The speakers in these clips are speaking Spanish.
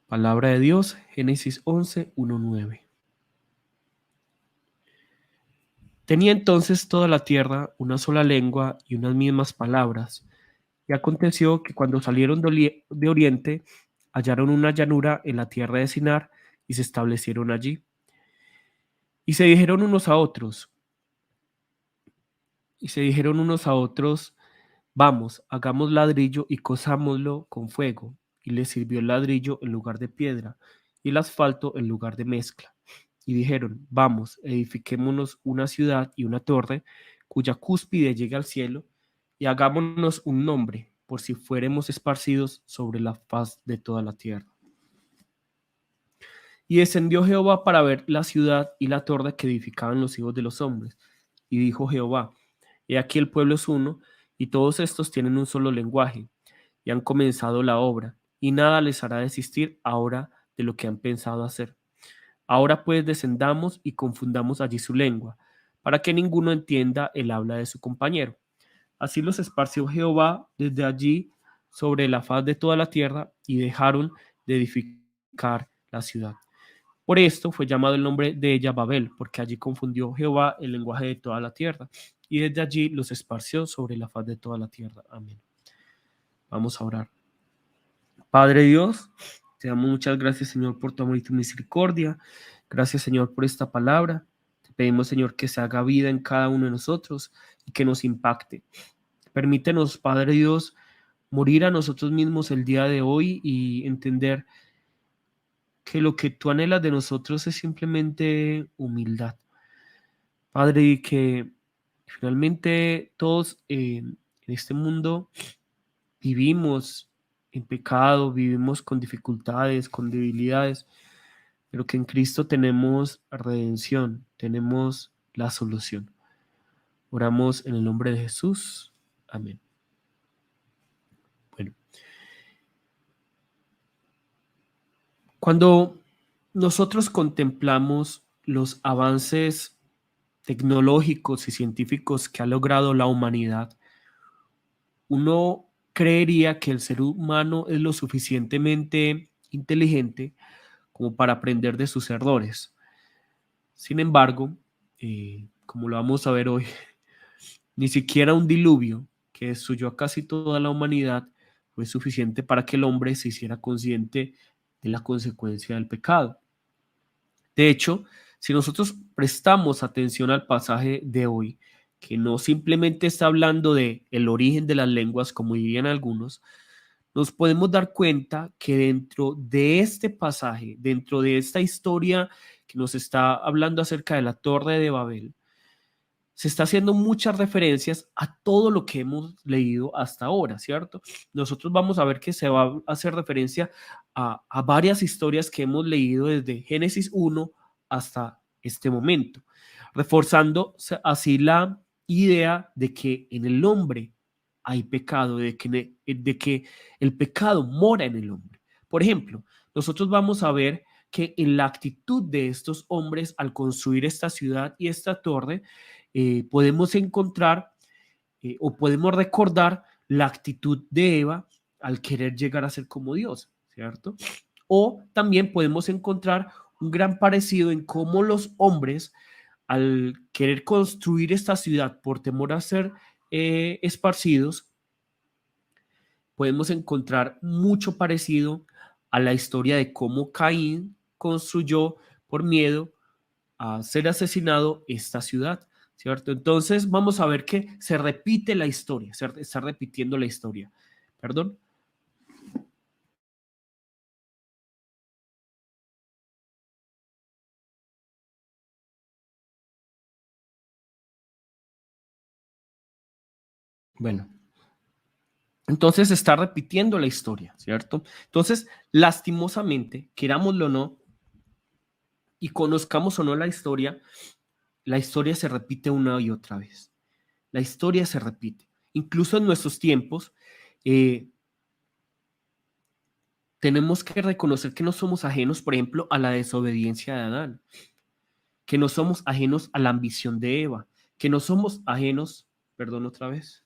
Palabra de Dios, Génesis 11, 1-9. Tenía entonces toda la tierra una sola lengua y unas mismas palabras. Y aconteció que cuando salieron de oriente, hallaron una llanura en la tierra de Sinar y se establecieron allí. Y se dijeron unos a otros, vamos, hagamos ladrillo y cosámoslo con fuego. Y les sirvió el ladrillo en lugar de piedra y el asfalto en lugar de mezcla. Y dijeron, vamos, edifiquémonos una ciudad y una torre cuya cúspide llegue al cielo, y hagámonos un nombre, por si fuéremos esparcidos sobre la faz de toda la tierra. Y descendió Jehová para ver la ciudad y la torre que edificaban los hijos de los hombres. Y dijo Jehová, he aquí el pueblo es uno, y todos estos tienen un solo lenguaje, y han comenzado la obra, y nada les hará desistir ahora de lo que han pensado hacer. Ahora pues descendamos y confundamos allí su lengua, para que ninguno entienda el habla de su compañero. Así los esparció Jehová desde allí sobre la faz de toda la tierra, y dejaron de edificar la ciudad. Por esto fue llamado el nombre de ella Babel, porque allí confundió Jehová el lenguaje de toda la tierra, y desde allí los esparció sobre la faz de toda la tierra. Amén. Vamos a orar. Padre Dios, te damos muchas gracias, Señor, por tu amor y tu misericordia. Gracias, Señor, por esta palabra. Te pedimos, Señor, que se haga vida en cada uno de nosotros y que nos impacte. Permítenos, Padre Dios, morir a nosotros mismos el día de hoy y entender que lo que tú anhelas de nosotros es simplemente humildad. Padre, y que finalmente todos en este mundo vivimos en pecado, vivimos con dificultades, con debilidades, pero que en Cristo tenemos redención, tenemos la solución. Oramos en el nombre de Jesús. Amén. Bueno, cuando nosotros contemplamos los avances tecnológicos y científicos que ha logrado la humanidad, uno creería que el ser humano es lo suficientemente inteligente como para aprender de sus errores. Sin embargo, como lo vamos a ver hoy, ni siquiera un diluvio que destruyó a casi toda la humanidad fue suficiente para que el hombre se hiciera consciente de la consecuencia del pecado. De hecho, si nosotros prestamos atención al pasaje de hoy, que no simplemente está hablando de el origen de las lenguas, como dirían algunos, nos podemos dar cuenta que dentro de este pasaje, dentro de esta historia que nos está hablando acerca de la Torre de Babel, se está haciendo muchas referencias a todo lo que hemos leído hasta ahora, ¿cierto? Nosotros vamos a ver que se va a hacer referencia a varias historias que hemos leído desde Génesis 1 hasta este momento, reforzando así la idea de que en el hombre hay pecado, de que el pecado mora en el hombre. Por ejemplo, nosotros vamos a ver que en la actitud de estos hombres al construir esta ciudad y esta torre, podemos encontrar o podemos recordar la actitud de Eva al querer llegar a ser como Dios, ¿cierto? O también podemos encontrar un gran parecido en cómo los hombres, al querer construir esta ciudad por temor a ser esparcidos, podemos encontrar mucho parecido a la historia de cómo Caín construyó por miedo a ser asesinado esta ciudad, ¿cierto? Entonces vamos a ver que se repite la historia, se está repitiendo la historia. Perdón. Bueno, entonces se está repitiendo la historia, ¿cierto? Entonces, lastimosamente, querámoslo o no, y conozcamos o no la historia se repite una y otra vez. La historia se repite. Incluso en nuestros tiempos, eh, tenemos que reconocer que no somos ajenos, por ejemplo, a la desobediencia de Adán, que no somos ajenos a la ambición de Eva, que no somos ajenos, perdón otra vez,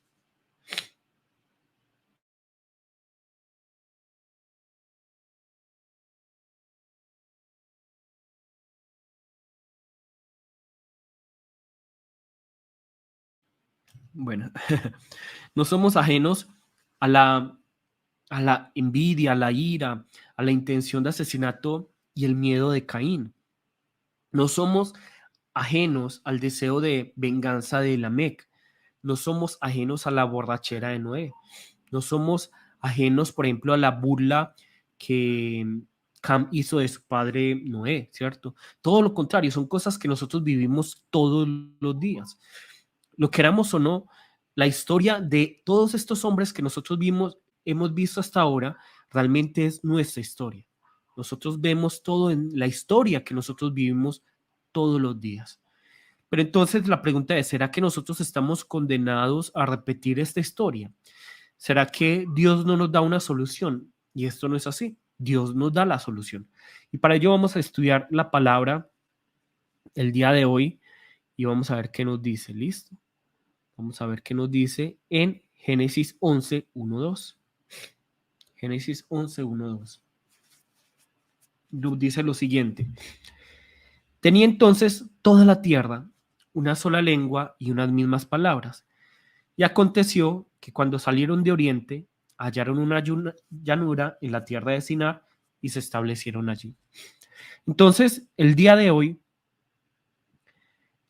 Bueno, no somos ajenos a la envidia, a la ira, a la intención de asesinato y el miedo de Caín. No somos ajenos al deseo de venganza de Lamec. No somos ajenos a la borrachera de Noé. No somos ajenos, por ejemplo, a la burla que Cam hizo de su padre Noé, ¿cierto? Todo lo contrario, son cosas que nosotros vivimos todos los días. Lo queramos o no, la historia de todos estos hombres que nosotros hemos visto hasta ahora, realmente es nuestra historia. Nosotros vemos todo en la historia que nosotros vivimos todos los días. Pero entonces la pregunta es, ¿será que nosotros estamos condenados a repetir esta historia? ¿Será que Dios no nos da una solución? Y esto no es así. Dios nos da la solución. Y para ello vamos a estudiar la palabra el día de hoy y vamos a ver qué nos dice. ¿Listo? Vamos a ver qué nos dice en Génesis 11, 1, 2. Génesis 11, 1, 2. Nos dice lo siguiente. Tenía entonces toda la tierra una sola lengua y unas mismas palabras. Y aconteció que cuando salieron de oriente, hallaron una llanura en la tierra de Sinar y se establecieron allí. Entonces, el día de hoy,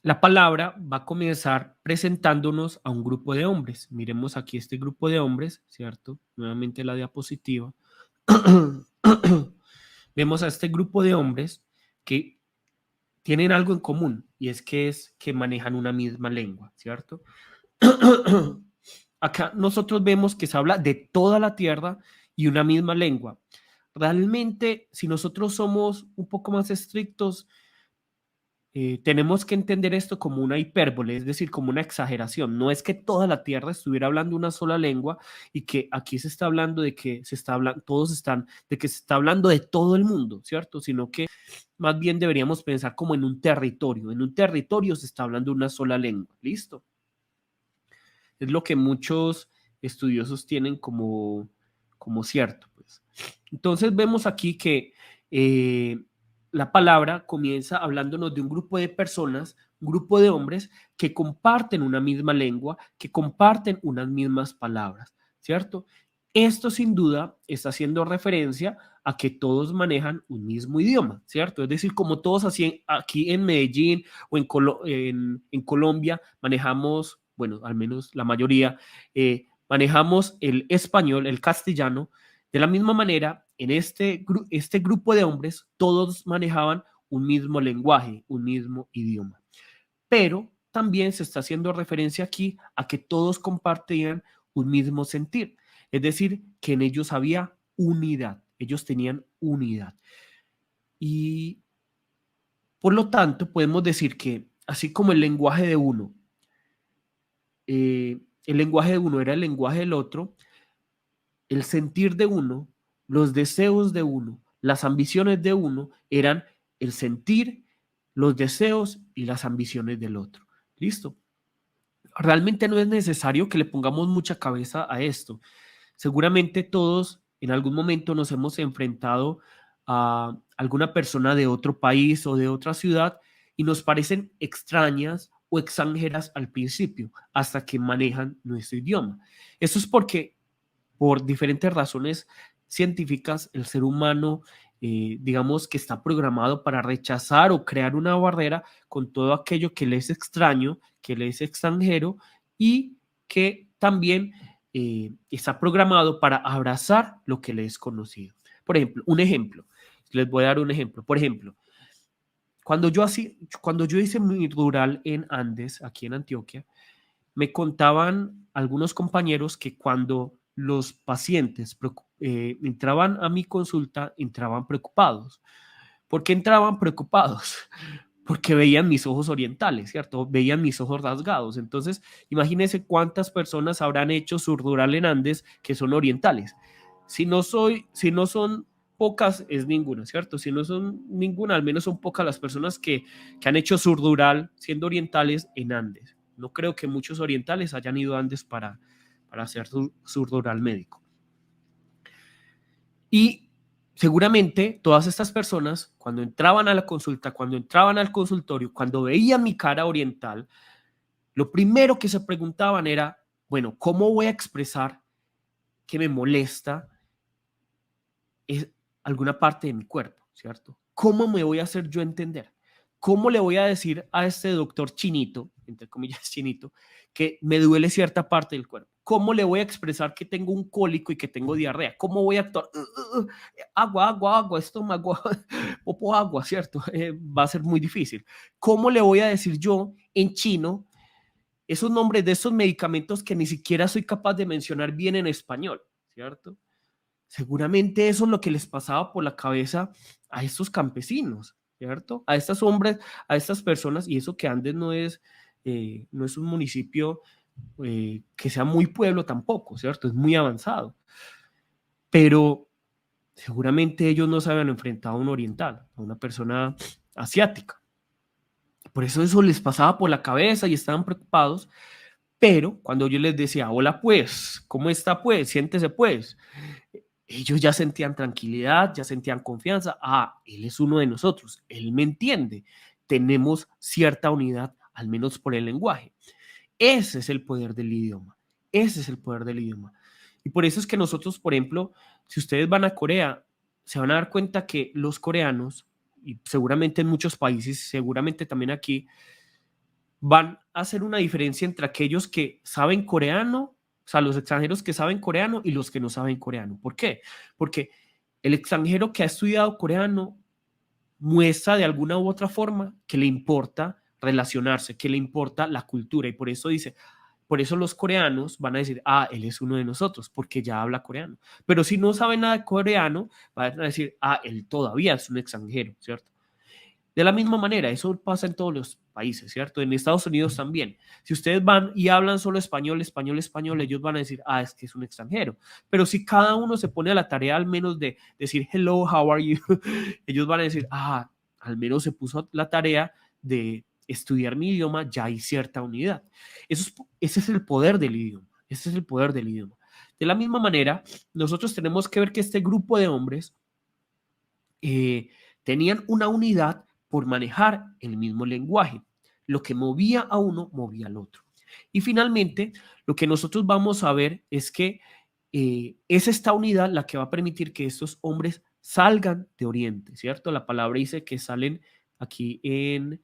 la palabra va a comenzar presentándonos a un grupo de hombres. Miremos aquí este grupo de hombres, ¿cierto? Nuevamente la diapositiva. Vemos a este grupo de hombres que tienen algo en común y es que manejan una misma lengua, ¿cierto? Acá nosotros vemos que se habla de toda la tierra y una misma lengua. Realmente, si nosotros somos un poco más estrictos, tenemos que entender esto como una hipérbole, es decir, como una exageración. No es que toda la tierra estuviera hablando una sola lengua y que aquí se está hablando de que se está hablando, todos están, de que se está hablando de todo el mundo, ¿cierto? Sino que más bien deberíamos pensar como en un territorio. En un territorio se está hablando una sola lengua, ¿listo? Es lo que muchos estudiosos tienen como cierto. Pues. Entonces vemos aquí que la palabra comienza hablándonos de un grupo de personas, un grupo de hombres que comparten una misma lengua, que comparten unas mismas palabras, ¿cierto? Esto sin duda está haciendo referencia a que todos manejan un mismo idioma, ¿cierto? Es decir, como todos así aquí en Medellín o en Colombia manejamos, bueno, al menos la mayoría, manejamos el español, el castellano, de la misma manera, en este grupo de hombres, todos manejaban un mismo lenguaje, un mismo idioma. Pero también se está haciendo referencia aquí a que todos compartían un mismo sentir. Es decir, que en ellos había unidad. Ellos tenían unidad. Y por lo tanto, podemos decir que así como el lenguaje de uno era el lenguaje del otro, el sentir de uno, los deseos de uno, las ambiciones de uno eran el sentir, los deseos y las ambiciones del otro. ¿Listo? Realmente no es necesario que le pongamos mucha cabeza a esto. Seguramente todos en algún momento nos hemos enfrentado a alguna persona de otro país o de otra ciudad y nos parecen extrañas o extranjeras al principio, hasta que manejan nuestro idioma. Eso es porque por diferentes razones científicas, el ser humano, digamos que está programado para rechazar o crear una barrera con todo aquello que le es extraño, que le es extranjero y que también está programado para abrazar lo que le es conocido. Por ejemplo, les voy a dar un ejemplo. Por ejemplo, cuando yo hice mi rural en Andes, aquí en Antioquia, me contaban algunos compañeros que cuando los pacientes entraban a mi consulta, entraban preocupados. ¿Por qué entraban preocupados? Porque veían mis ojos orientales, ¿cierto? Veían mis ojos rasgados. Entonces, imagínense cuántas personas habrán hecho su rural en Andes que son orientales. Si no son pocas, es ninguna, ¿cierto? Si no son ninguna, al menos son pocas las personas que han hecho su rural siendo orientales en Andes. No creo que muchos orientales hayan ido a Andes para hacer su rural médico. Y seguramente todas estas personas, cuando entraban a la consulta, cuando entraban al consultorio, cuando veían mi cara oriental, Lo primero que se preguntaban era, bueno, ¿cómo voy a expresar que me molesta es alguna parte de mi cuerpo, ¿cierto? ¿Cómo me voy a hacer yo entender? ¿Cómo le voy a decir a este doctor chinito, entre comillas chinito, que me duele cierta parte del cuerpo? ¿Cómo le voy a expresar que tengo un cólico y que tengo diarrea? ¿Cómo voy a actuar? Agua, agua, agua, estómago, popo, agua, ¿cierto? Va a ser muy difícil. ¿Cómo le voy a decir yo en chino esos nombres de esos medicamentos que ni siquiera soy capaz de mencionar bien en español, ¿cierto? Seguramente eso es lo que les pasaba por la cabeza a estos campesinos, ¿cierto? A estas hombres, a estas personas, y eso que Andes no es un municipio que sea muy pueblo tampoco, ¿cierto? Es muy avanzado, pero seguramente ellos no se habían enfrentado a un oriental, a una persona asiática. Por eso les pasaba por la cabeza y estaban preocupados, pero cuando yo les decía, hola pues, ¿cómo está pues? Siéntese pues. Ellos ya sentían tranquilidad, ya sentían confianza. Ah, él es uno de nosotros, él me entiende. Tenemos cierta unidad, al menos por el lenguaje. Ese es el poder del idioma. Ese es el poder del idioma. Y por eso es que nosotros, por ejemplo, si ustedes van a Corea, se van a dar cuenta que los coreanos, y seguramente en muchos países, seguramente también aquí, van a hacer una diferencia entre aquellos que saben coreano, o sea, los extranjeros que saben coreano y los que no saben coreano. ¿Por qué? Porque el extranjero que ha estudiado coreano muestra de alguna u otra forma que le importa relacionarse, que le importa la cultura y por eso dice, por eso los coreanos van a decir, ah, él es uno de nosotros, porque ya habla coreano. Pero si no sabe nada de coreano, van a decir, ah, él todavía es un extranjero, ¿cierto? De la misma manera, eso pasa en todos los países, ¿cierto? En Estados Unidos también. Si ustedes van y hablan solo español, español, español, ellos van a decir, ah, es que es un extranjero. Pero si cada uno se pone a la tarea al menos de decir, hello, how are you? Ellos van a decir, ah, al menos se puso la tarea de estudiar mi idioma, ya hay cierta unidad. Ese es el poder del idioma. Ese es el poder del idioma. De la misma manera, nosotros tenemos que ver que este grupo de hombres tenían una unidad por manejar el mismo lenguaje. Lo que movía a uno, movía al otro. Y finalmente, lo que nosotros vamos a ver es que es esta unidad la que va a permitir que estos hombres salgan de Oriente, ¿cierto? La palabra dice que salen aquí en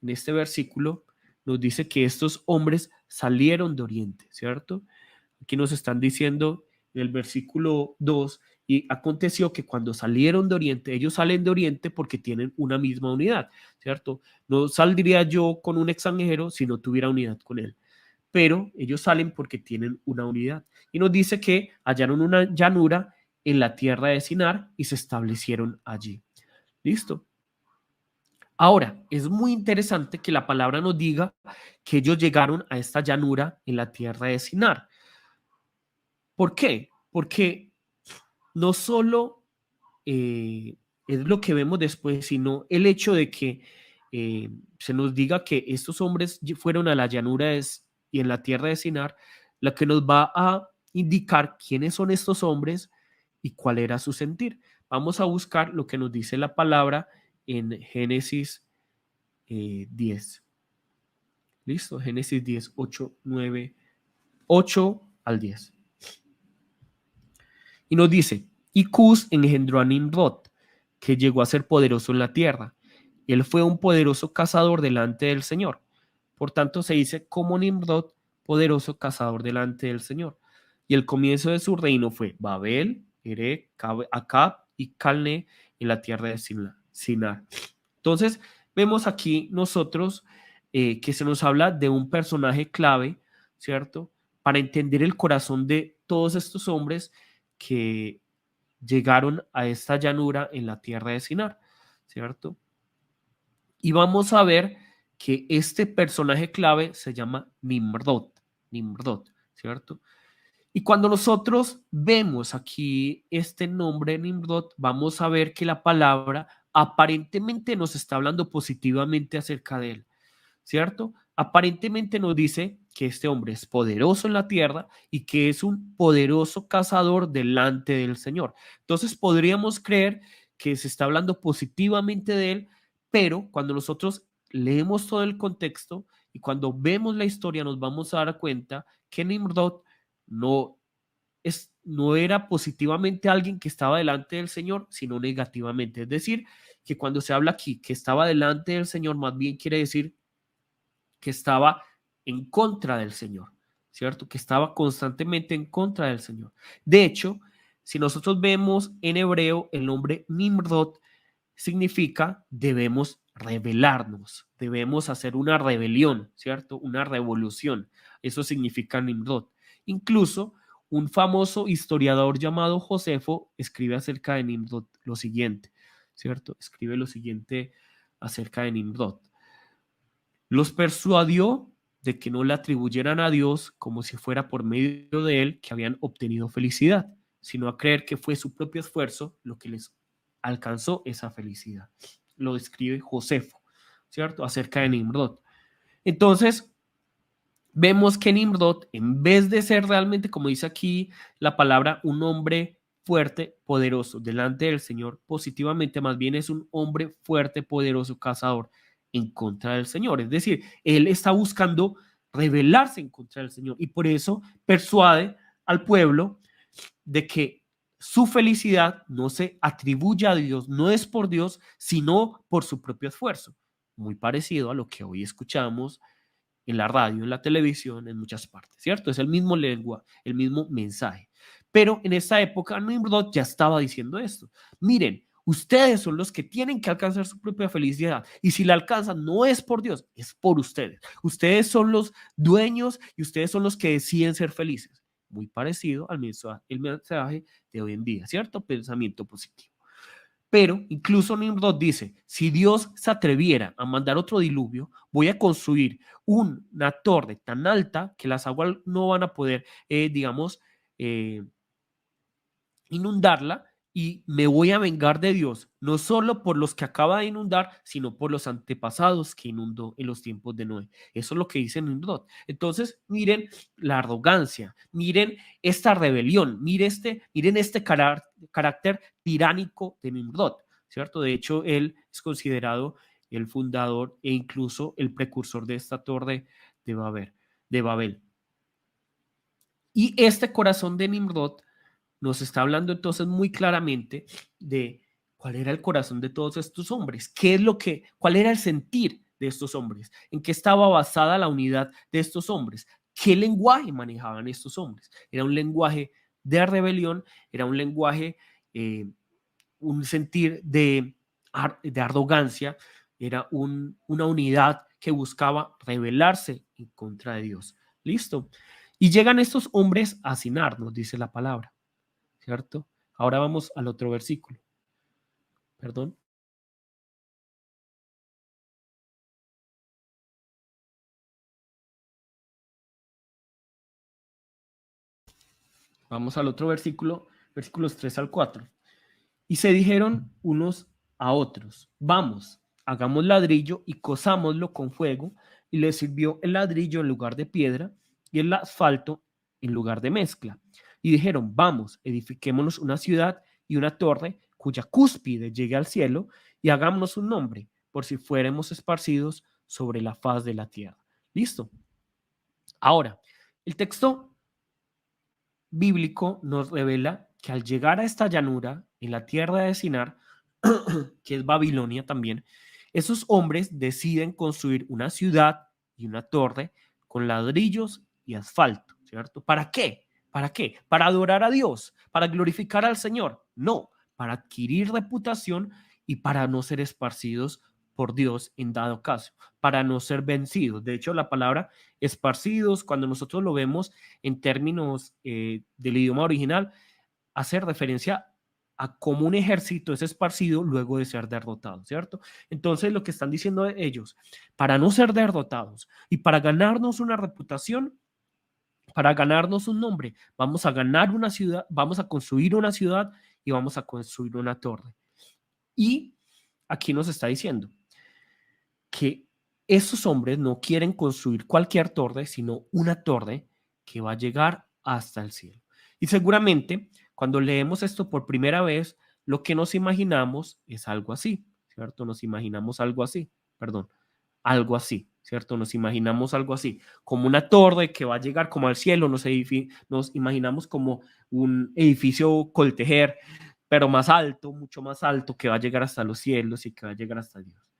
este versículo, nos dice que estos hombres salieron de Oriente, ¿cierto? Aquí nos están diciendo en el versículo 2, y aconteció que cuando salieron de Oriente, ellos salen de Oriente porque tienen una misma unidad, ¿cierto? No saldría yo con un extranjero si no tuviera unidad con él, pero ellos salen porque tienen una unidad. Y nos dice que hallaron una llanura en la tierra de Sinar y se establecieron allí. ¿Listo? Ahora, es muy interesante que la palabra nos diga que ellos llegaron a esta llanura en la tierra de Sinar. ¿Por qué? Porque no solo es lo que vemos después, sino el hecho de que se nos diga que estos hombres fueron a la llanura y en la tierra de Sinar, la que nos va a indicar quiénes son estos hombres y cuál era su sentir. Vamos a buscar lo que nos dice la palabra en Génesis 10. ¿Listo? Génesis 10, 8, 9, 8 al 10. Y nos dice, y Cus engendró a Nimrod, que llegó a ser poderoso en la tierra. Él fue un poderoso cazador delante del Señor. Por tanto, se dice como Nimrod, poderoso cazador delante del Señor. Y el comienzo de su reino fue Babel, Erech, Acab y Calne en la tierra de Sinar. Entonces, vemos aquí nosotros que se nos habla de un personaje clave, ¿cierto? Para entender el corazón de todos estos hombres que llegaron a esta llanura en la tierra de Sinar, ¿cierto? Y vamos a ver que este personaje clave se llama Nimrod, Nimrod, ¿cierto? Y cuando nosotros vemos aquí este nombre Nimrod, vamos a ver que la palabra aparentemente nos está hablando positivamente acerca de él, ¿cierto? Aparentemente nos dice que este hombre es poderoso en la tierra y que es un poderoso cazador delante del Señor. Entonces podríamos creer que se está hablando positivamente de él, pero cuando nosotros leemos todo el contexto Y cuando vemos la historia nos vamos a dar cuenta que Nimrod no, no era positivamente alguien que estaba delante del Señor, sino negativamente. Es decir, que cuando se habla aquí que estaba delante del Señor, más bien quiere decir que estaba en contra del Señor, ¿cierto? Que estaba constantemente en contra del Señor. De hecho, si nosotros vemos en hebreo el nombre Nimrod, significa debemos rebelarnos, debemos hacer una rebelión, ¿cierto? Una revolución. Eso significa Nimrod. Incluso un famoso historiador llamado Josefo escribe acerca de Nimrod lo siguiente, ¿cierto? Escribe lo siguiente acerca de Nimrod. Los persuadió de que no le atribuyeran a Dios como si fuera por medio de él que habían obtenido felicidad, sino a creer que fue su propio esfuerzo lo que les alcanzó esa felicidad. Lo describe Josefo, ¿cierto? Acerca de Nimrod. Entonces, vemos que Nimrod, en vez de ser realmente, como dice aquí la palabra, un hombre fuerte, poderoso, delante del Señor, positivamente, más bien es un hombre fuerte, poderoso, cazador en contra del Señor. Es decir, él está buscando rebelarse en contra del Señor y por eso persuade al pueblo de que su felicidad no se atribuye a Dios, no es por Dios, sino por su propio esfuerzo. Muy parecido a lo que hoy escuchamos en la radio, en la televisión, en muchas partes, ¿cierto? Es el mismo lengua, el mismo mensaje. Pero en esa época Nimrod ya estaba diciendo esto. Miren, ustedes son los que tienen que alcanzar su propia felicidad. Y si la alcanzan, no es por Dios, es por ustedes. Ustedes son los dueños y ustedes son los que deciden ser felices. Muy parecido al mensaje de hoy en día, ¿cierto? Pensamiento positivo. Pero incluso Nimrod dice, si Dios se atreviera a mandar otro diluvio, voy a construir una torre tan alta que las aguas no van a poder, digamos, eh, inundarla y me voy a vengar de Dios, no solo por los que acaba de inundar, sino por los antepasados que inundó en los tiempos de Noé. Eso es lo que dice Nimrod. Entonces, miren la arrogancia, miren esta rebelión, miren este carácter tiránico de Nimrod, ¿cierto? De hecho, él es considerado el fundador e incluso el precursor de esta torre de Babel. Y este corazón de Nimrod nos está hablando entonces muy claramente de cuál era el corazón de todos estos hombres, cuál era el sentir de estos hombres, en qué estaba basada la unidad de estos hombres, qué lenguaje manejaban estos hombres. Era un lenguaje de rebelión, era un lenguaje, un sentir de arrogancia, era una unidad que buscaba rebelarse en contra de Dios. ¿Listo? Y llegan estos hombres a Sinar, nos dice la palabra. ¿Cierto? Ahora vamos al otro versículo. Perdón. Vamos al otro versículo, versículos 3 al 4. Y se dijeron unos a otros, vamos, hagamos ladrillo y cosámoslo con fuego, y les sirvió el ladrillo en lugar de piedra y el asfalto en lugar de mezcla. Y dijeron, vamos, edifiquémonos una ciudad y una torre cuya cúspide llegue al cielo y hagámonos un nombre, por si fuéramos esparcidos sobre la faz de la tierra. ¿Listo? Ahora, el texto bíblico nos revela que al llegar a esta llanura, en la tierra de Sinar, que es Babilonia también, esos hombres deciden construir una ciudad y una torre con ladrillos y asfalto, ¿cierto? ¿Para qué? ¿Para qué? ¿Para adorar a Dios? ¿Para glorificar al Señor? No, para adquirir reputación y para no ser esparcidos por Dios en dado caso, para no ser vencidos. De hecho, la palabra esparcidos, cuando nosotros lo vemos en términos del idioma original, hace referencia a cómo un ejército es esparcido luego de ser derrotado, ¿cierto? Entonces, lo que están diciendo ellos, para no ser derrotados y para ganarnos una reputación, para ganarnos un nombre, vamos a ganar una ciudad, vamos a construir una ciudad y vamos a construir una torre. Y aquí nos está diciendo que esos hombres no quieren construir cualquier torre, sino una torre que va a llegar hasta el cielo. Y seguramente cuando leemos esto por primera vez, lo que nos imaginamos es algo así, ¿cierto? Nos imaginamos algo así, perdón. algo así, ¿cierto? Nos imaginamos algo así, como una torre que va a llegar como al cielo, nos imaginamos como un edificio coltejer, pero más alto, mucho más alto, que va a llegar hasta los cielos y que va a llegar hasta Dios,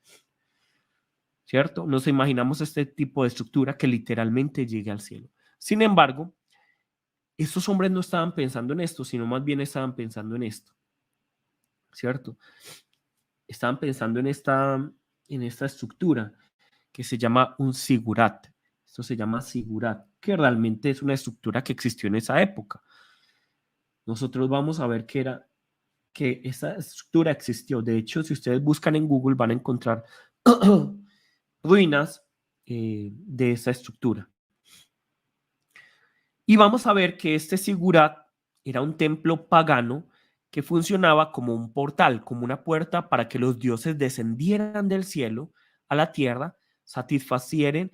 ¿cierto? Nos imaginamos este tipo de estructura que literalmente llegue al cielo. Sin embargo, estos hombres no estaban pensando en esto, sino más bien estaban pensando en esto, ¿cierto? Estaban pensando en esta estructura que se llama un sigurat. Esto se llama sigurat, que realmente es una estructura que existió en esa época. Nosotros vamos a ver que esa estructura existió. De hecho, si ustedes buscan en Google van a encontrar ruinas de esa estructura. Y vamos a ver que este sigurat era un templo pagano que funcionaba como un portal, como una puerta para que los dioses descendieran del cielo a la tierra, satisficieren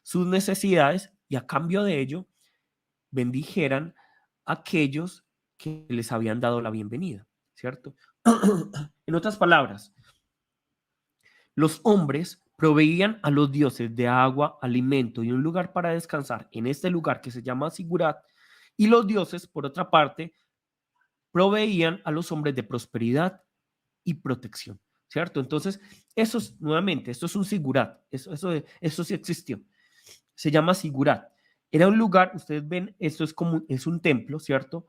sus necesidades y a cambio de ello bendijeran a aquellos que les habían dado la bienvenida, ¿cierto? En otras palabras, los hombres proveían a los dioses de agua, alimento y un lugar para descansar en este lugar que se llama Sigurat, y los dioses, por otra parte, proveían a los hombres de prosperidad y protección, ¿cierto? Entonces, eso es, nuevamente, esto es un Sigurat, eso sí existió, se llama Sigurat. Era un lugar, ustedes ven, esto es como, es un templo, ¿cierto?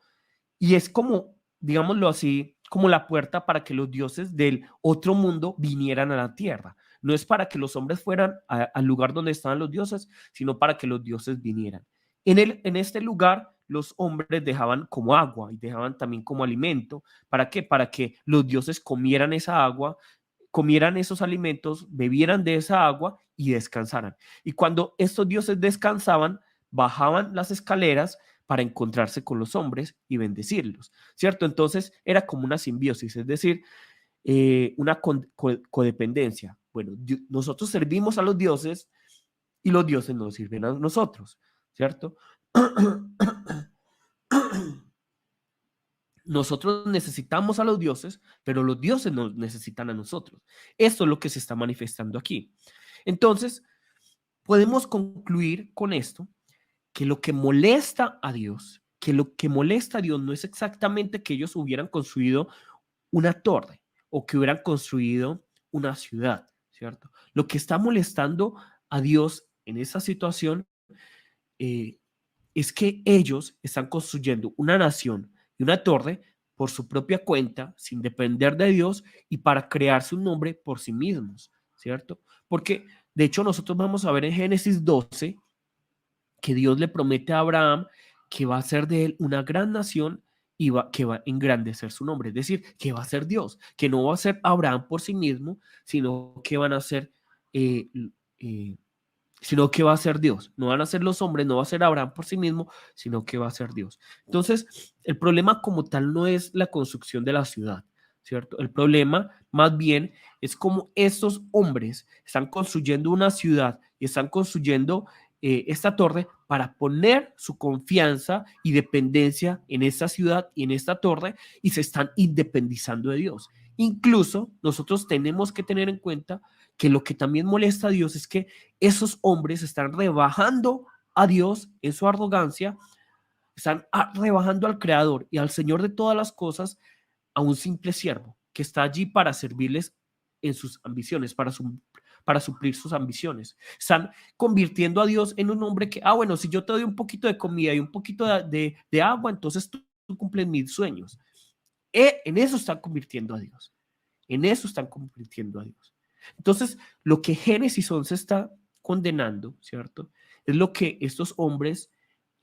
Y es como, digámoslo así, como la puerta para que los dioses del otro mundo vinieran a la tierra. No es para que los hombres fueran al lugar donde estaban los dioses, sino para que los dioses vinieran. En este lugar, los hombres dejaban como agua y dejaban también como alimento. ¿Para qué? Para que los dioses comieran esa agua, comieran esos alimentos, bebieran de esa agua y descansaran. Y cuando estos dioses descansaban, bajaban las escaleras para encontrarse con los hombres y bendecirlos, ¿cierto? Entonces era como una simbiosis, es decir, una codependencia. Bueno, nosotros servimos a los dioses y los dioses nos sirven a nosotros, ¿cierto? Nosotros necesitamos a los dioses, pero los dioses nos necesitan a nosotros. Esto es lo que se está manifestando aquí. Entonces, podemos concluir con esto que lo que molesta a Dios, que lo que molesta a Dios no es exactamente que ellos hubieran construido una torre o que hubieran construido una ciudad, ¿cierto? Lo que está molestando a Dios en esa situación eh, es que ellos están construyendo una nación y una torre por su propia cuenta, sin depender de Dios y para crearse un nombre por sí mismos, ¿cierto? Porque de hecho nosotros vamos a ver en Génesis 12 que Dios le promete a Abraham que va a ser de él una gran nación y que va a engrandecer su nombre. Es decir, que va a ser Dios, que no va a ser Abraham por sí mismo, sino que van a ser, eh, eh, sino que va a ser Dios. No van a ser los hombres, no va a ser Abraham por sí mismo, sino que va a ser Dios. Entonces, el problema como tal no es la construcción de la ciudad, ¿cierto? El problema más bien es cómo estos hombres están construyendo una ciudad y están construyendo esta torre para poner su confianza y dependencia en esta ciudad y en esta torre y se están independizando de Dios. Incluso nosotros tenemos que tener en cuenta que lo que también molesta a Dios es que esos hombres están rebajando a Dios en su arrogancia, están rebajando al Creador y al Señor de todas las cosas a un simple siervo que está allí para servirles en sus ambiciones, para suplir sus ambiciones. Están convirtiendo a Dios en un hombre que, bueno, si yo te doy un poquito de comida y un poquito de agua, entonces tú cumples mis sueños. En eso están convirtiendo a Dios. En eso están convirtiendo a Dios. Entonces, lo que Génesis 11 está condenando, ¿cierto? Es lo que estos hombres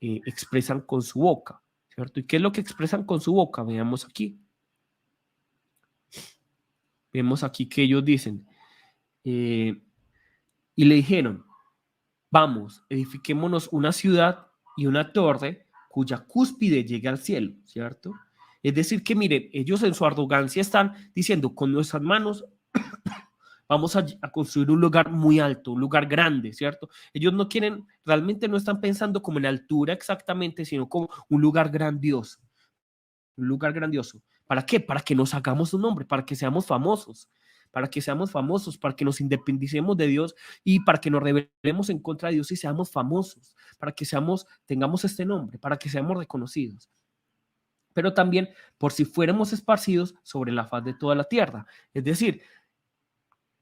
expresan con su boca, ¿cierto? ¿Y qué es lo que expresan con su boca? Veamos aquí. Vemos aquí que ellos dicen, y le dijeron, vamos, edifiquémonos una ciudad y una torre cuya cúspide llegue al cielo, ¿cierto? Es decir, que mire, ellos en su arrogancia están diciendo, con nuestras manos vamos a construir un lugar muy alto, un lugar grande, ¿cierto? Ellos no quieren, realmente no están pensando como en altura exactamente, sino como un lugar grandioso, un lugar grandioso. ¿Para qué? Para que nos hagamos un nombre, para que seamos famosos, para que seamos famosos, para que nos independicemos de Dios y para que nos rebelemos en contra de Dios y seamos famosos, para que tengamos este nombre, para que seamos reconocidos. Pero también por si fuéramos esparcidos sobre la faz de toda la tierra. Es decir,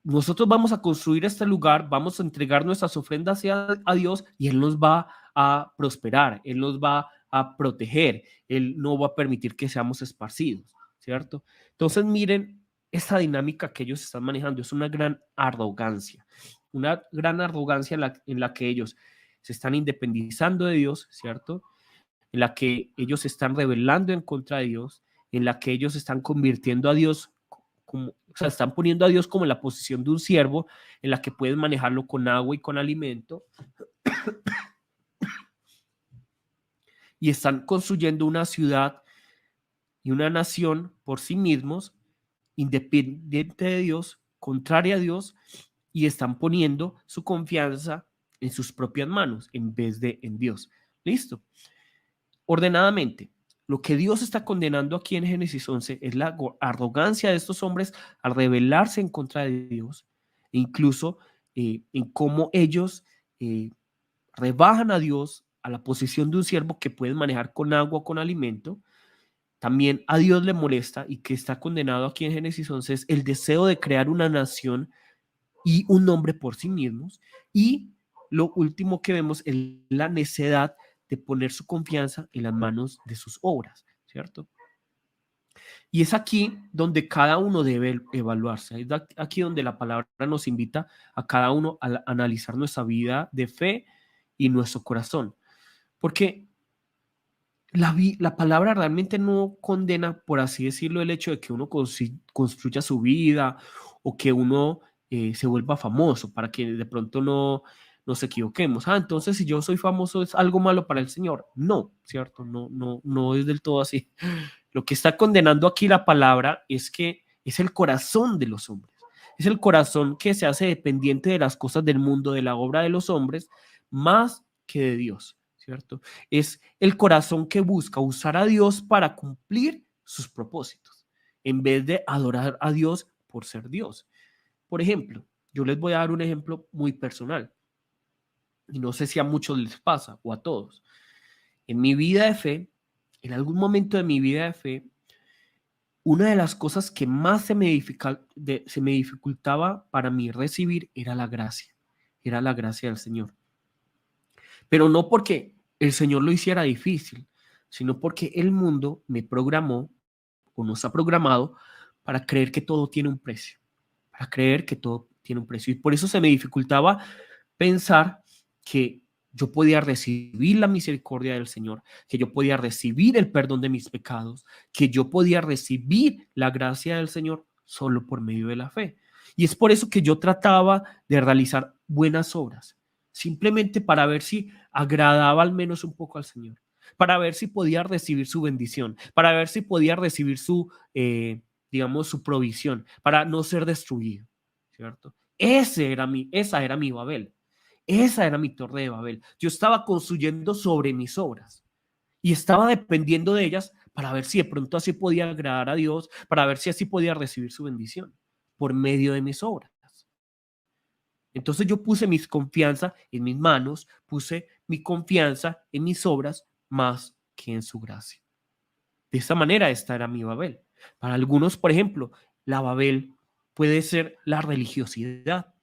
nosotros vamos a construir este lugar, vamos a entregar nuestras ofrendas a Dios y Él nos va a prosperar, Él nos va a proteger, Él no va a permitir que seamos esparcidos, ¿cierto? Entonces miren esa dinámica que ellos están manejando, es una gran arrogancia en la que ellos se están independizando de Dios, ¿cierto? En la que ellos se están rebelando en contra de Dios, en la que ellos están convirtiendo a Dios como, o sea, están poniendo a Dios como en la posición de un siervo en la que pueden manejarlo con agua y con alimento y están construyendo una ciudad y una nación por sí mismos, independiente de Dios, contraria a Dios, y están poniendo su confianza en sus propias manos en vez de en Dios. ¿Listo? Ordenadamente, lo que Dios está condenando aquí en Génesis 11 es la arrogancia de estos hombres al rebelarse en contra de Dios, e incluso en cómo ellos rebajan a Dios a la posición de un siervo que pueden manejar con agua o con alimento. También a Dios le molesta y que está condenado aquí en Génesis 11 es el deseo de crear una nación y un nombre por sí mismos. Y lo último que vemos es la necedad de poner su confianza en las manos de sus obras, ¿cierto? Y es aquí donde cada uno debe evaluarse. Es aquí donde la palabra nos invita a cada uno a analizar nuestra vida de fe y nuestro corazón. Porque la palabra realmente no condena, por así decirlo, el hecho de que uno construya su vida o que uno se vuelva famoso para que de pronto no nos equivoquemos. Entonces si yo soy famoso es algo malo para el Señor. No, ¿cierto? No es del todo así. Lo que está condenando aquí la palabra es que es el corazón de los hombres. Es el corazón que se hace dependiente de las cosas del mundo, de la obra de los hombres, más que de Dios, ¿cierto? Es el corazón que busca usar a Dios para cumplir sus propósitos, en vez de adorar a Dios por ser Dios. Por ejemplo, yo les voy a dar un ejemplo muy personal, y no sé si a muchos les pasa o a todos. En mi vida de fe, en algún momento de mi vida de fe, una de las cosas que más se me dificultaba para mí recibir era la gracia del Señor. Pero no porque el Señor lo hiciera difícil, sino porque el mundo me programó o nos ha programado para creer que todo tiene un precio, para creer que todo tiene un precio. Y por eso se me dificultaba pensar que yo podía recibir la misericordia del Señor, que yo podía recibir el perdón de mis pecados, que yo podía recibir la gracia del Señor solo por medio de la fe. Y es por eso que yo trataba de realizar buenas obras, simplemente para ver si agradaba al menos un poco al Señor, para ver si podía recibir su bendición, para ver si podía recibir digamos, su provisión, para no ser destruido, ¿cierto? Esa era mi Babel. Esa era mi torre de Babel. Yo estaba construyendo sobre mis obras y estaba dependiendo de ellas para ver si de pronto así podía agradar a Dios, para ver si así podía recibir su bendición por medio de mis obras. Entonces yo puse mi confianza en mis manos, puse mi confianza en mis obras más que en su gracia. De esta manera, esta era mi Babel. Para algunos, por ejemplo, la Babel puede ser la religiosidad,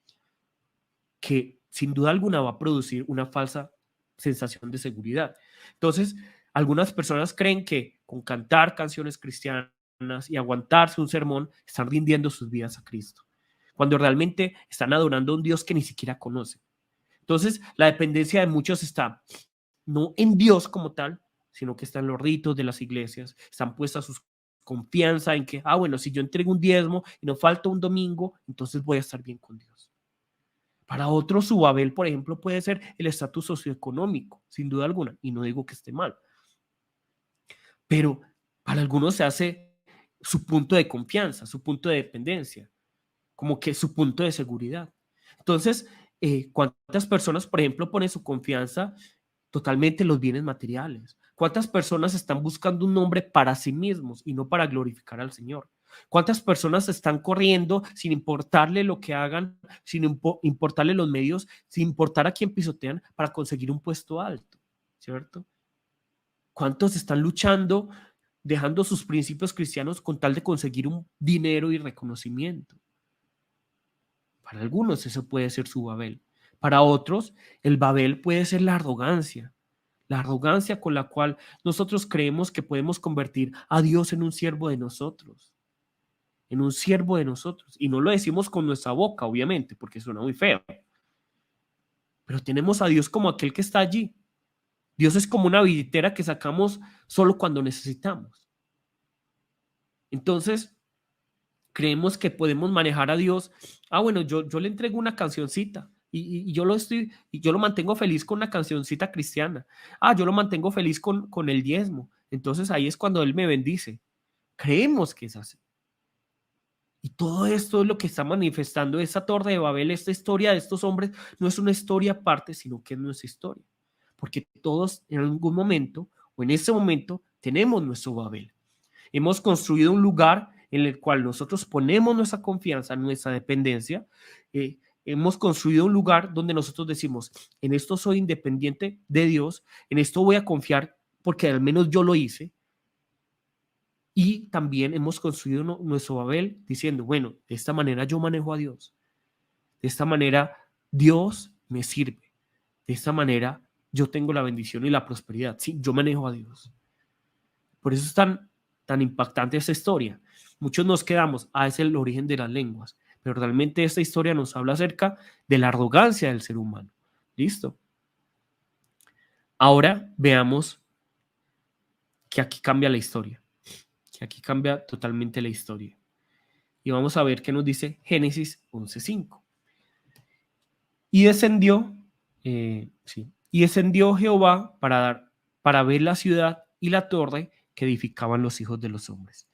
que sin duda alguna va a producir una falsa sensación de seguridad. Entonces, algunas personas creen que con cantar canciones cristianas y aguantarse un sermón están rindiendo sus vidas a Cristo, cuando realmente están adorando a un Dios que ni siquiera conocen. Entonces, la dependencia de muchos está no en Dios como tal, sino que está en los ritos de las iglesias, están puestas sus confianza en que, bueno, si yo entrego un diezmo y no falta un domingo, entonces voy a estar bien con Dios. Para otros, su Babel, por ejemplo, puede ser el estatus socioeconómico, sin duda alguna, y no digo que esté mal. Pero para algunos se hace su punto de confianza, su punto de dependencia, como que su punto de seguridad. Entonces, ¿cuántas personas, por ejemplo, ponen su confianza totalmente en los bienes materiales? ¿Cuántas personas están buscando un nombre para sí mismos y no para glorificar al Señor? ¿Cuántas personas están corriendo sin importarle lo que hagan, sin importarle los medios, sin importar a quién pisotean para conseguir un puesto alto? ¿Cierto? ¿Cuántos están luchando, dejando sus principios cristianos con tal de conseguir un dinero y reconocimiento? Para algunos eso puede ser su Babel. Para otros, el Babel puede ser la arrogancia con la cual nosotros creemos que podemos convertir a Dios en un siervo de nosotros, en un siervo de nosotros. Y no lo decimos con nuestra boca, obviamente, porque suena muy feo. Pero tenemos a Dios como aquel que está allí. Dios es como una billetera que sacamos solo cuando necesitamos. Entonces, creemos que podemos manejar a Dios. Ah, bueno, yo le entrego una cancioncita y yo lo mantengo feliz con una cancioncita cristiana. Ah, yo lo mantengo feliz con el diezmo. Entonces ahí es cuando Él me bendice. Creemos que es así. Y todo esto es lo que está manifestando esa Torre de Babel, esta historia de estos hombres, no es una historia aparte, sino que es nuestra historia. Porque todos en algún momento o en ese momento tenemos nuestro Babel. Hemos construido un lugar en el cual nosotros ponemos nuestra confianza, nuestra dependencia. Hemos construido un lugar donde nosotros decimos, en esto soy independiente de Dios, en esto voy a confiar porque al menos yo lo hice. Y también hemos construido nuestro Babel diciendo, bueno, de esta manera yo manejo a Dios. De esta manera Dios me sirve. De esta manera yo tengo la bendición y la prosperidad. Sí, yo manejo a Dios. Por eso es tan impactante esta historia. Muchos nos quedamos, es el origen de las lenguas, pero realmente esta historia nos habla acerca de la arrogancia del ser humano. ¿Listo? Ahora veamos que aquí cambia la historia, que aquí cambia totalmente la historia. Y vamos a ver qué nos dice Génesis 11:5. Y descendió, y descendió Jehová para ver la ciudad y la torre que edificaban los hijos de los hombres.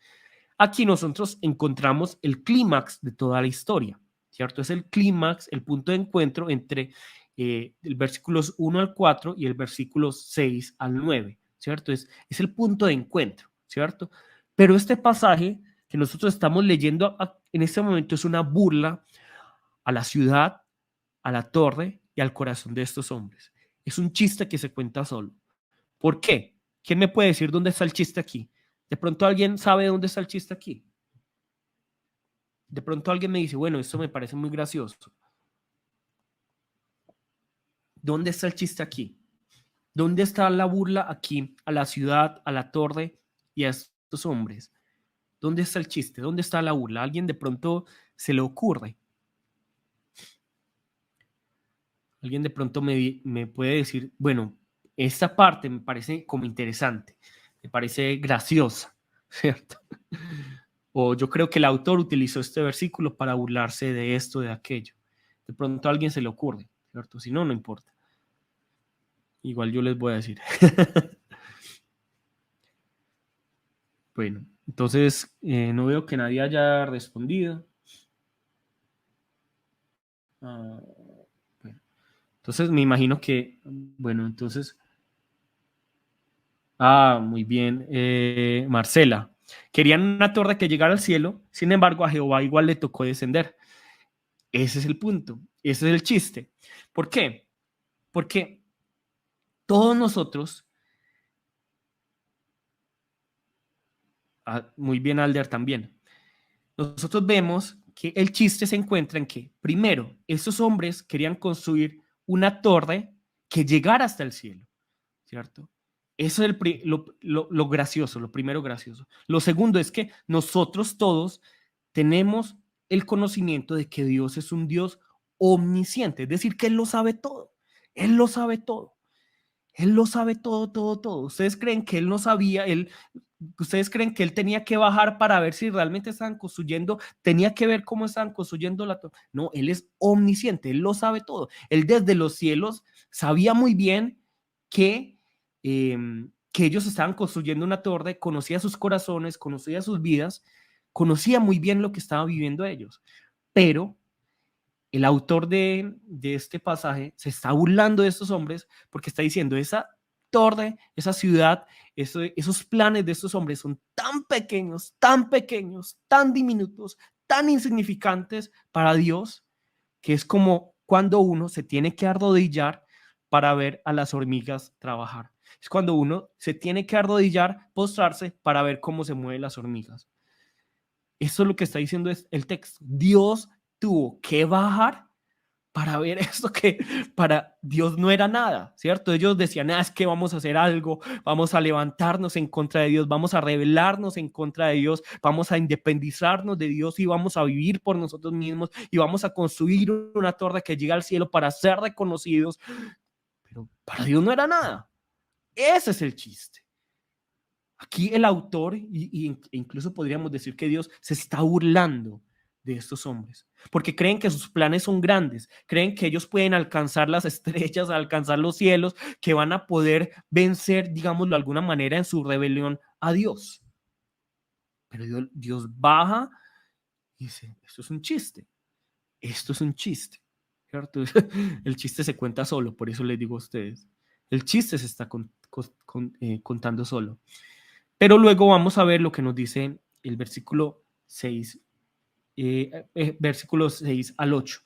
Aquí nosotros encontramos el clímax de toda la historia, ¿cierto? Es el clímax, el punto de encuentro entre el versículos 1 al 4 y el versículo 6 al 9, ¿cierto? Es el punto de encuentro, ¿cierto? Pero este pasaje que nosotros estamos leyendo en este momento es una burla a la ciudad, a la torre y al corazón de estos hombres. Es un chiste que se cuenta solo. ¿Por qué? ¿Quién me puede decir dónde está el chiste aquí? De pronto alguien sabe dónde está el chiste aquí. De pronto alguien me dice, bueno, esto me parece muy gracioso. ¿Dónde está el chiste aquí? ¿Dónde está la burla aquí a la ciudad, a la torre y a estos hombres? ¿Dónde está el chiste? ¿Dónde está la burla? ¿A alguien de pronto se le ocurre? Alguien de pronto me puede decir, bueno, esta parte me parece como interesante, me parece graciosa, ¿cierto? O yo creo que el autor utilizó este versículo para burlarse de esto, de aquello. De pronto a alguien se le ocurre, ¿cierto? Si no, no importa. Igual yo les voy a decir. Bueno, entonces no veo que nadie haya respondido. Ah, bueno. Entonces me imagino que, bueno, entonces, muy bien, Marcela. Querían una torre que llegara al cielo, sin embargo a Jehová igual le tocó descender. Ese es el punto, ese es el chiste. ¿Por qué? Porque todos nosotros, muy bien Alder también, nosotros vemos que el chiste se encuentra en que, primero, estos hombres querían construir una torre que llegara hasta el cielo, ¿cierto? Eso es lo gracioso, lo primero gracioso. Lo segundo es que nosotros todos tenemos el conocimiento de que Dios es un Dios omnisciente, es decir, que Él lo sabe todo. Él lo sabe todo. Él lo sabe todo, todo, todo. Ustedes creen que Él no sabía, ustedes creen que Él tenía que bajar para ver si realmente estaban construyendo, tenía que ver cómo estaban construyendo la torre. No, Él es omnisciente, Él lo sabe todo. Él desde los cielos sabía muy bien que que ellos estaban construyendo una torre, conocía sus corazones, conocía sus vidas, conocía muy bien lo que estaban viviendo ellos. Pero el autor de este pasaje se está burlando de estos hombres porque está diciendo, esa torre, esa ciudad, esos planes de estos hombres son tan pequeños, tan pequeños, tan diminutos, tan insignificantes para Dios, que es como cuando uno se tiene que arrodillar para ver a las hormigas trabajar. Es cuando uno se tiene que arrodillar, postrarse para ver cómo se mueven las hormigas. Eso es lo que está diciendo el texto. Dios tuvo que bajar para ver esto que para Dios no era nada, ¿cierto? Ellos decían, es que vamos a hacer algo, vamos a levantarnos en contra de Dios, vamos a rebelarnos en contra de Dios, vamos a independizarnos de Dios y vamos a vivir por nosotros mismos y vamos a construir una torre que llegue al cielo para ser reconocidos, pero para Dios no era nada. Ese es el chiste. Aquí el autor, incluso podríamos decir que Dios se está burlando de estos hombres, porque creen que sus planes son grandes, creen que ellos pueden alcanzar las estrellas, alcanzar los cielos, que van a poder vencer, digámoslo de alguna manera, en su rebelión a Dios. Pero Dios baja y dice, esto es un chiste, esto es un chiste, ¿cierto? El chiste se cuenta solo, por eso les digo a ustedes, el chiste se está contando solo. Pero luego vamos a ver lo que nos dice el versículo 6, versículos 6 al 8.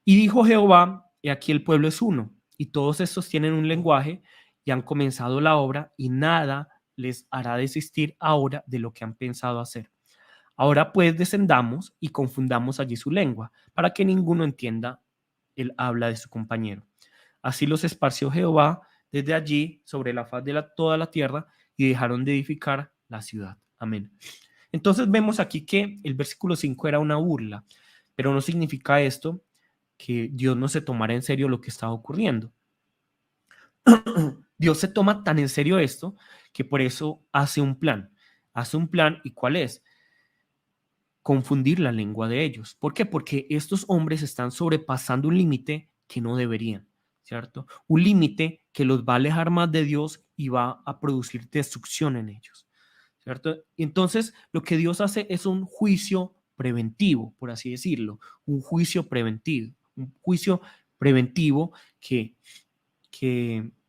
Y dijo Jehová, he aquí el pueblo es uno, y todos estos tienen un lenguaje, y han comenzado la obra, y nada les hará desistir ahora de lo que han pensado hacer. Ahora pues descendamos y confundamos allí su lengua, para que ninguno entienda el habla de su compañero. Así los esparció Jehová desde allí sobre la faz de toda la tierra, y dejaron de edificar la ciudad. Amén. Entonces vemos aquí que el versículo 5 era una burla, pero no significa esto que Dios no se tomara en serio lo que estaba ocurriendo. Dios se toma tan en serio esto que por eso hace un plan. Hace un plan, ¿y cuál es? Confundir la lengua de ellos. ¿Por qué? Porque estos hombres están sobrepasando un límite que no deberían, ¿cierto? Un límite que los va a alejar más de Dios y va a producir destrucción en ellos, ¿cierto? Y entonces lo que Dios hace es un juicio preventivo, por así decirlo, un juicio preventivo que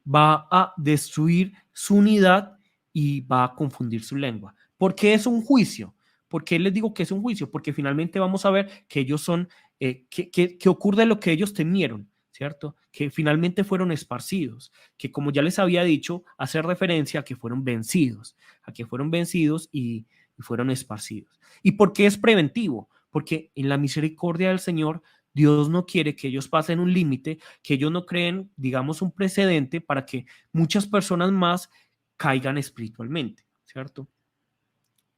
va a destruir su unidad y va a confundir su lengua. ¿Por qué es un juicio? ¿Por qué les digo que es un juicio? Porque finalmente vamos a ver que ellos son, que ocurre lo que ellos temieron, ¿cierto? Que finalmente fueron esparcidos, que como ya les había dicho, hace referencia a que fueron vencidos, y fueron esparcidos. ¿Y por qué es preventivo? Porque en la misericordia del Señor, Dios no quiere que ellos pasen un límite, que ellos no creen, digamos, un precedente para que muchas personas más caigan espiritualmente, ¿cierto?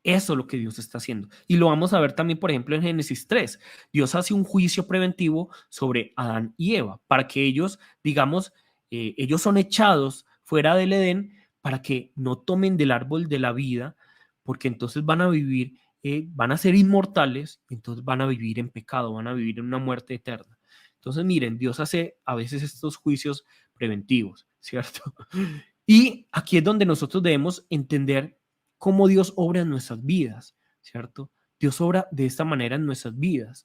Eso es lo que Dios está haciendo. Y lo vamos a ver también, por ejemplo, en Génesis 3. Dios hace un juicio preventivo sobre Adán y Eva para que ellos, digamos, ellos son echados fuera del Edén para que no tomen del árbol de la vida, porque entonces van a vivir, van a ser inmortales, entonces van a vivir en pecado, van a vivir en una muerte eterna. Entonces, miren, Dios hace a veces estos juicios preventivos, ¿cierto? Y aquí es donde nosotros debemos entender cómo Dios obra en nuestras vidas, ¿cierto? Dios obra de esta manera en nuestras vidas.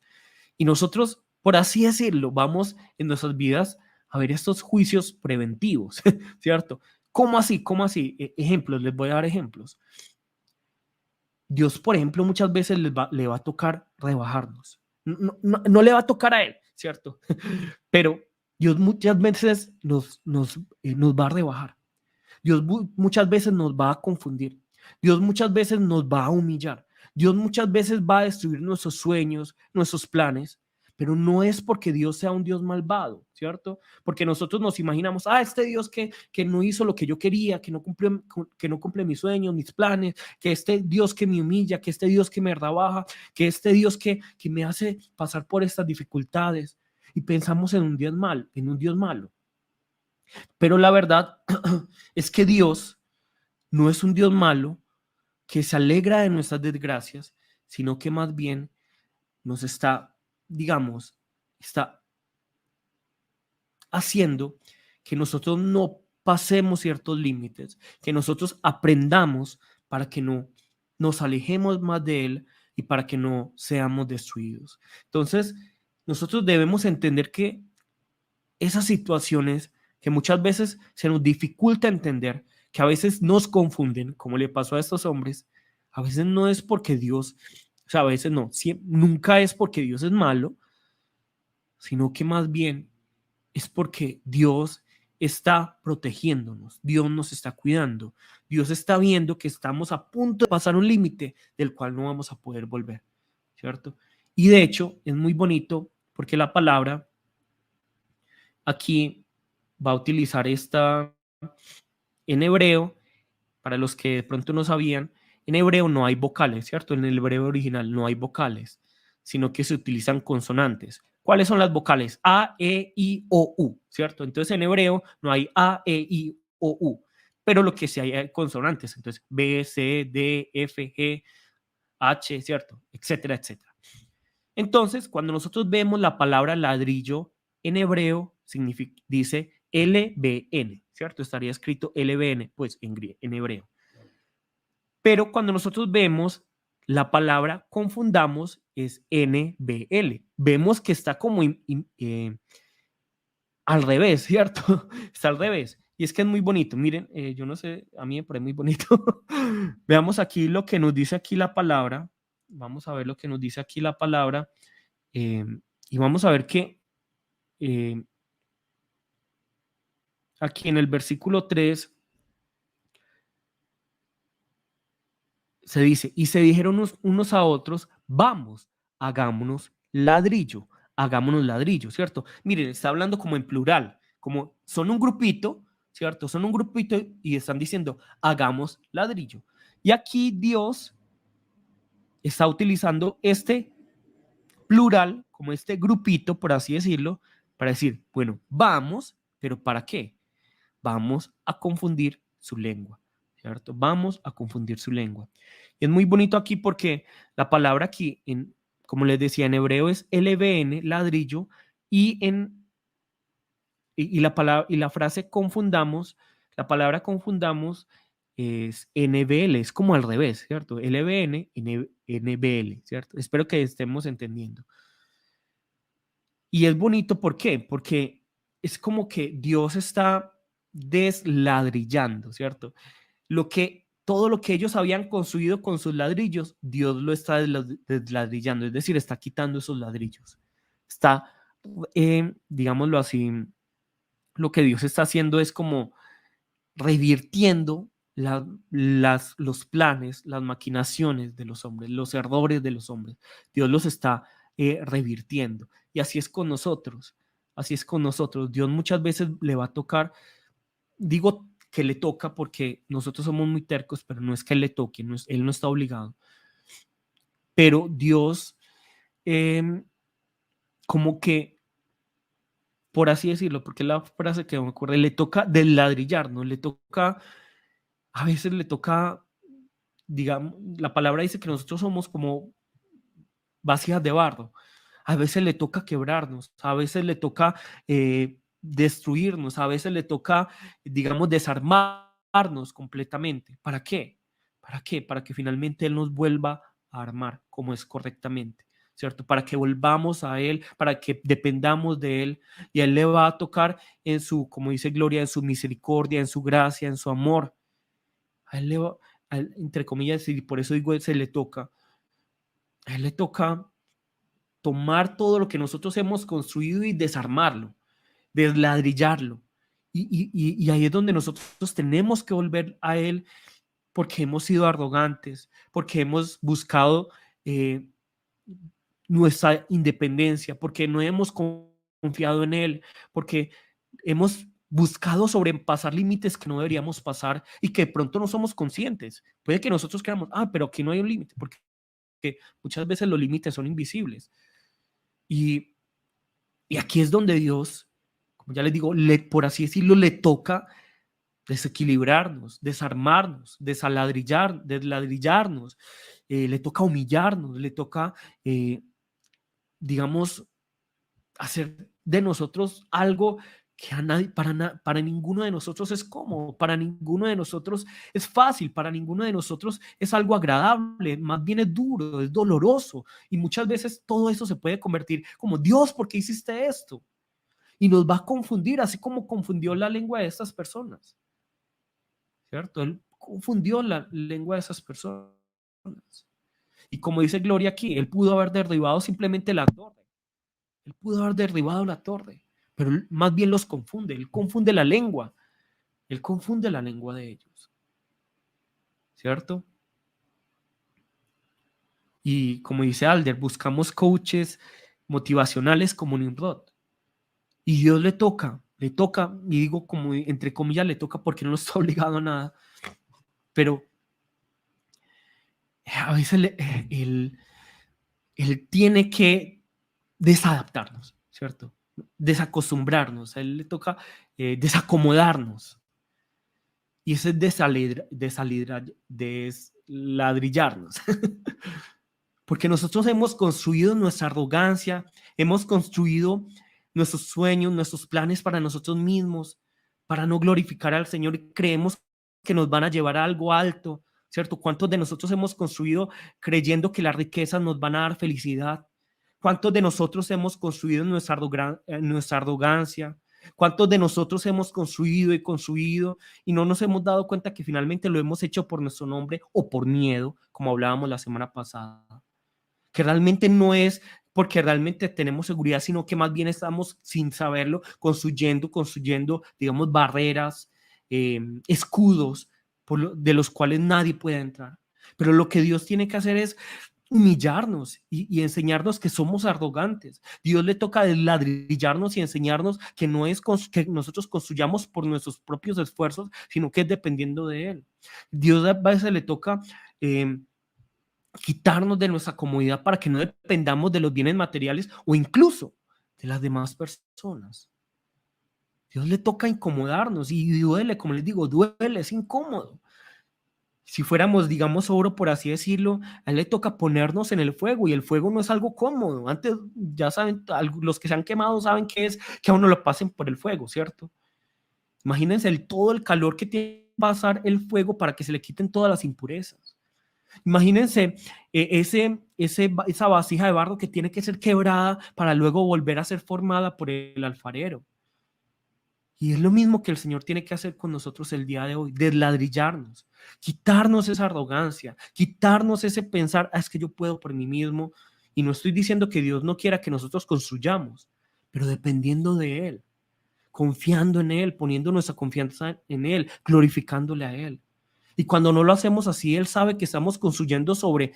Y nosotros, por así decirlo, vamos en nuestras vidas a ver estos juicios preventivos, ¿cierto? ¿Cómo así? ¿Cómo así? Ejemplos, les voy a dar ejemplos. Dios, por ejemplo, muchas veces le va a tocar rebajarnos. No le va a tocar a Él, ¿cierto? Pero Dios muchas veces nos va a rebajar. Dios muchas veces nos va a confundir. Dios muchas veces nos va a humillar. Dios muchas veces va a destruir nuestros sueños, nuestros planes, pero no es porque Dios sea un Dios malvado, ¿cierto? Porque nosotros nos imaginamos, este Dios que no hizo lo que yo quería, que no cumple mis sueños, mis planes, que este Dios que me humilla, que este Dios que me rebaja, que este Dios que me hace pasar por estas dificultades. Y pensamos en un Dios malo. Pero la verdad es que Dios no es un Dios malo que se alegra de nuestras desgracias, sino que más bien nos está, digamos, está haciendo que nosotros no pasemos ciertos límites, que nosotros aprendamos para que no nos alejemos más de Él y para que no seamos destruidos. Entonces, nosotros debemos entender que esas situaciones que muchas veces se nos dificulta entender, que a veces nos confunden, como le pasó a estos hombres. A veces no es porque Dios, o sea, a veces no, nunca es porque Dios es malo, sino que más bien es porque Dios está protegiéndonos, Dios nos está cuidando, Dios está viendo que estamos a punto de pasar un límite del cual no vamos a poder volver, ¿cierto? Y de hecho es muy bonito porque la palabra aquí va a utilizar esta en hebreo, para los que de pronto no sabían, en hebreo no hay vocales, ¿cierto? En el hebreo original no hay vocales, sino que se utilizan consonantes. ¿Cuáles son las vocales? A, E, I, O, U, ¿cierto? Entonces en hebreo no hay A, E, I, O, U, pero lo que sí hay consonantes, entonces B, C, D, F, G, H, ¿cierto? Etcétera, etcétera. Entonces, cuando nosotros vemos la palabra ladrillo en hebreo, dice LBN, ¿cierto? Estaría escrito LBN, pues en hebreo. Pero cuando nosotros vemos la palabra confundamos, es NBL. Vemos que está como al revés, ¿cierto? Está al revés. Y es que es muy bonito. Miren, yo no sé, a mí me parece muy bonito. Veamos aquí lo que nos dice aquí la palabra. Vamos a ver lo que nos dice aquí la palabra. Eh, y vamos a ver que eh, aquí en el versículo 3 se dice, y se dijeron unos a otros, vamos, hagámonos ladrillo, ¿cierto? Miren, está hablando como en plural, como son un grupito, ¿cierto? Son un grupito y están diciendo, hagamos ladrillo. Y aquí Dios está utilizando este plural, como este grupito, por así decirlo, para decir, bueno, vamos, pero ¿para qué? Vamos a confundir su lengua, ¿cierto? Vamos a confundir su lengua. Y es muy bonito aquí porque la palabra aquí, como les decía, en hebreo es LBN, ladrillo, y la frase confundamos, la palabra confundamos es NBL, es como al revés, ¿cierto? LBN, NBL, ¿cierto? Espero que estemos entendiendo. Y es bonito, ¿por qué? Porque es como que Dios está desladrillando, ¿cierto? Todo lo que ellos habían construido con sus ladrillos, Dios lo está desladrillando, es decir, está quitando esos ladrillos. Está, digámoslo así, lo que Dios está haciendo es como revirtiendo los planes, las maquinaciones de los hombres, los errores de los hombres. Dios los está revirtiendo. Y así es con nosotros. Así es con nosotros. Dios muchas veces le va a tocar, digo que le toca porque nosotros somos muy tercos, pero no es que él le toque, él no está obligado. Pero Dios, como que, por así decirlo, porque la frase que me ocurre, le toca desladrillar, ¿no? Le toca, a veces le toca, digamos, la palabra dice que nosotros somos como vasijas de barro. A veces le toca quebrarnos, a veces le toca destruirnos, a veces le toca, digamos, desarmarnos completamente. ¿Para qué? ¿Para qué? Para que finalmente Él nos vuelva a armar como es correctamente, ¿cierto? Para que volvamos a Él, para que dependamos de Él y a Él le va a tocar en su, como dice Gloria, en su misericordia, en su gracia, en su amor. A Él le va, entre comillas, y por eso digo, se le toca. A Él le toca tomar todo lo que nosotros hemos construido y desarmarlo, desladrillarlo. Y ahí es donde nosotros tenemos que volver a Él porque hemos sido arrogantes, porque hemos buscado nuestra independencia, porque no hemos confiado en Él, porque hemos buscado sobrepasar límites que no deberíamos pasar y que de pronto no somos conscientes. Puede que nosotros creamos, pero aquí no hay un límite, porque muchas veces los límites son invisibles. Y, y aquí es donde Dios, como ya les digo, por así decirlo, le toca desequilibrarnos, desarmarnos, desladrillarnos, le toca humillarnos, le toca, digamos, hacer de nosotros algo que a nadie, para ninguno de nosotros es cómodo, para ninguno de nosotros es fácil, para ninguno de nosotros es algo agradable, más bien es duro, es doloroso y muchas veces todo eso se puede convertir como Dios, ¿por qué hiciste esto? y nos va a confundir, así como confundió la lengua de estas personas, ¿cierto? Él confundió la lengua de esas personas. Y como dice Gloria aquí, él pudo haber derribado simplemente la torre. Él pudo haber derribado la torre, pero él más bien los confunde. Él confunde la lengua. Él confunde la lengua de ellos, ¿cierto? Y como dice Alder, buscamos coaches motivacionales como Nimrod. Y Dios le toca, y digo como entre comillas le toca porque no está obligado a nada, pero a veces él tiene que desadaptarnos, ¿cierto? Desacostumbrarnos, a él le toca desacomodarnos. Y ese es desladrillarnos. Porque nosotros hemos construido nuestra arrogancia, hemos construido nuestros sueños, nuestros planes para nosotros mismos, para no glorificar al Señor y creemos que nos van a llevar a algo alto, ¿cierto? ¿Cuántos de nosotros hemos construido creyendo que las riquezas nos van a dar felicidad? ¿Cuántos de nosotros hemos construido nuestra arrogancia? ¿Cuántos de nosotros hemos construido y construido y no nos hemos dado cuenta que finalmente lo hemos hecho por nuestro nombre o por miedo, como hablábamos la semana pasada? Que realmente no es porque realmente tenemos seguridad, sino que más bien estamos sin saberlo, construyendo, digamos, barreras, escudos de los cuales nadie puede entrar. Pero lo que Dios tiene que hacer es humillarnos y enseñarnos que somos arrogantes. Dios le toca desladrillarnos y enseñarnos que no es que nosotros construyamos por nuestros propios esfuerzos, sino que es dependiendo de Él. Dios a veces le toca quitarnos de nuestra comodidad para que no dependamos de los bienes materiales o incluso de las demás personas. Dios le toca incomodarnos y duele, como les digo, duele, es incómodo. Si fuéramos, digamos, oro, por así decirlo, a él le toca ponernos en el fuego y el fuego no es algo cómodo. Antes, ya saben, los que se han quemado saben que es que a uno lo pasen por el fuego, ¿cierto? Imagínense todo el calor que tiene que pasar el fuego para que se le quiten todas las impurezas. Imagínense esa vasija de barro que tiene que ser quebrada para luego volver a ser formada por el alfarero. Y es lo mismo que el Señor tiene que hacer con nosotros el día de hoy, desladrillarnos, quitarnos esa arrogancia, quitarnos ese pensar, es que yo puedo por mí mismo. Y no estoy diciendo que Dios no quiera que nosotros construyamos, pero dependiendo de Él, confiando en Él, poniendo nuestra confianza en Él, glorificándole a Él. Y cuando no lo hacemos así, Él sabe que estamos construyendo sobre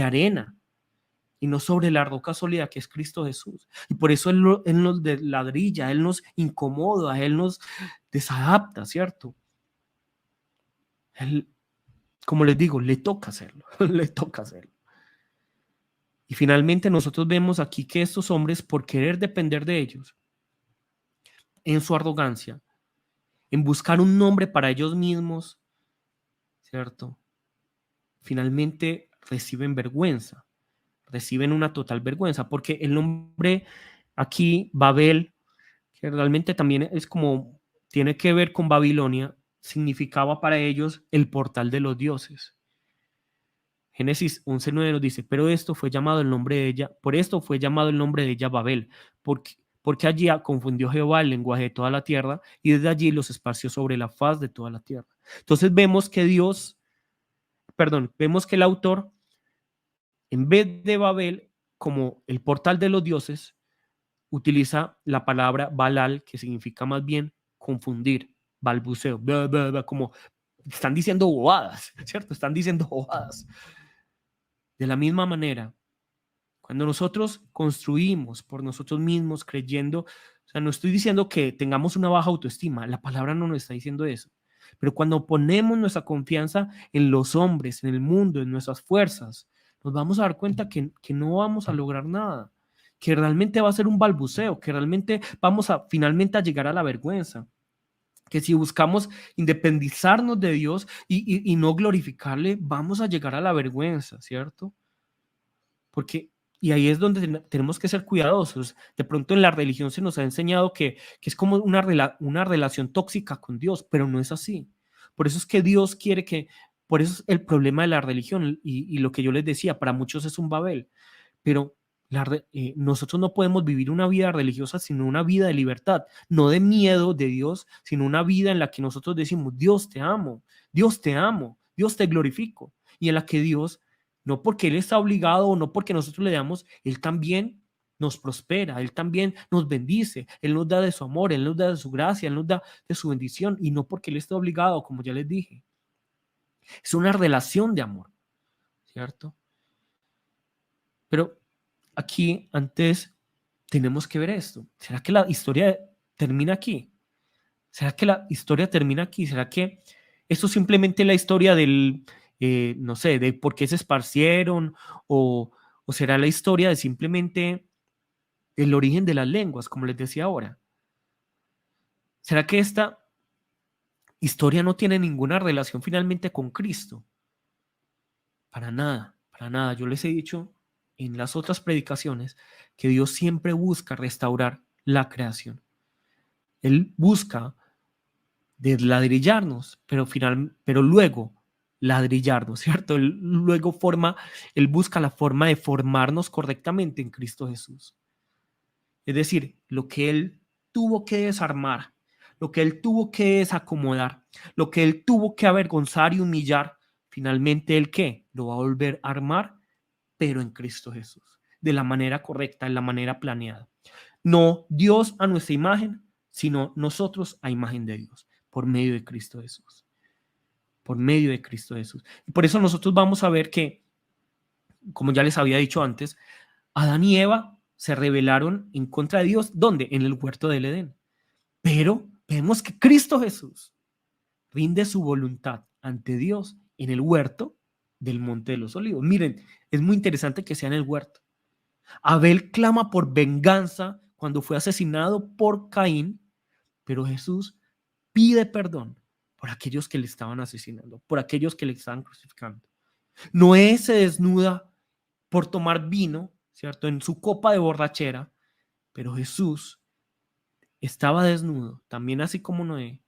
arena y no sobre la roca sólida que es Cristo Jesús. Y por eso Él nos desladrilla, Él nos incomoda, Él nos desadapta, ¿cierto? Él, como les digo, le toca hacerlo, le toca hacerlo. Y finalmente nosotros vemos aquí que estos hombres, por querer depender de ellos, en su arrogancia, en buscar un nombre para ellos mismos, ¿cierto? Finalmente reciben vergüenza, reciben una total vergüenza, porque el nombre aquí, Babel, que realmente también es como, tiene que ver con Babilonia, significaba para ellos el portal de los dioses. Génesis 11:9 nos dice, pero esto fue llamado el nombre de ella, por esto fue llamado el nombre de ella Babel, porque allí confundió Jehová el lenguaje de toda la tierra y desde allí los esparció sobre la faz de toda la tierra. Entonces vemos que vemos que el autor, en vez de Babel como el portal de los dioses, utiliza la palabra balal, que significa más bien confundir, balbuceo, como están diciendo bobadas, ¿cierto? Están diciendo bobadas. De la misma manera, cuando nosotros construimos por nosotros mismos creyendo, o sea, no estoy diciendo que tengamos una baja autoestima, la palabra no nos está diciendo eso, pero cuando ponemos nuestra confianza en los hombres, en el mundo, en nuestras fuerzas, nos vamos a dar cuenta que no vamos a lograr nada, que realmente va a ser un balbuceo, que realmente vamos a finalmente a llegar a la vergüenza, que si buscamos independizarnos de Dios y no glorificarle, vamos a llegar a la vergüenza, ¿cierto? Porque, y ahí es donde tenemos que ser cuidadosos. De pronto en la religión se nos ha enseñado que es como una relación tóxica con Dios, pero no es así. Por eso es que Dios quiere por eso es el problema de la religión y lo que yo les decía, para muchos es un Babel, pero Nosotros no podemos vivir una vida religiosa sino una vida de libertad, no de miedo de Dios, sino una vida en la que nosotros decimos, Dios te amo, Dios te amo, Dios te glorifico, y en la que Dios, no porque Él está obligado o no porque nosotros le damos, Él también nos prospera, Él también nos bendice, Él nos da de su amor, Él nos da de su gracia, Él nos da de su bendición, y no porque Él está obligado, como ya les dije. Es una relación de amor, ¿cierto? Pero aquí antes tenemos que ver esto. ¿Será que la historia termina aquí? ¿Será que la historia termina aquí? ¿Será que esto simplemente es la historia del, no sé, de por qué se esparcieron? ¿O será la historia de simplemente el origen de las lenguas, como les decía ahora? ¿Será que esta historia no tiene ninguna relación finalmente con Cristo? Para nada, para nada. Yo les he dicho en las otras predicaciones que Dios siempre busca restaurar la creación. Él busca desladrillarnos, pero luego ladrillarnos, ¿cierto? Él busca la forma de formarnos correctamente en Cristo Jesús. Es decir, lo que Él tuvo que desarmar, lo que Él tuvo que desacomodar, lo que Él tuvo que avergonzar y humillar, finalmente Él ¿qué? Lo va a volver a armar, pero en Cristo Jesús, de la manera correcta, de la manera planeada. No Dios a nuestra imagen, sino nosotros a imagen de Dios, por medio de Cristo Jesús. Por medio de Cristo Jesús. Y por eso nosotros vamos a ver que, como ya les había dicho antes, Adán y Eva se rebelaron en contra de Dios. ¿Dónde? En el huerto del Edén. Pero vemos que Cristo Jesús rinde su voluntad ante Dios en el huerto del Monte de los Olivos. Miren, es muy interesante que sea en el huerto. Abel clama por venganza cuando fue asesinado por Caín, pero Jesús pide perdón por aquellos que le estaban asesinando, por aquellos que le estaban crucificando. Noé se desnuda por tomar vino, ¿cierto? En su copa de borrachera, pero Jesús estaba desnudo, también así como Noé,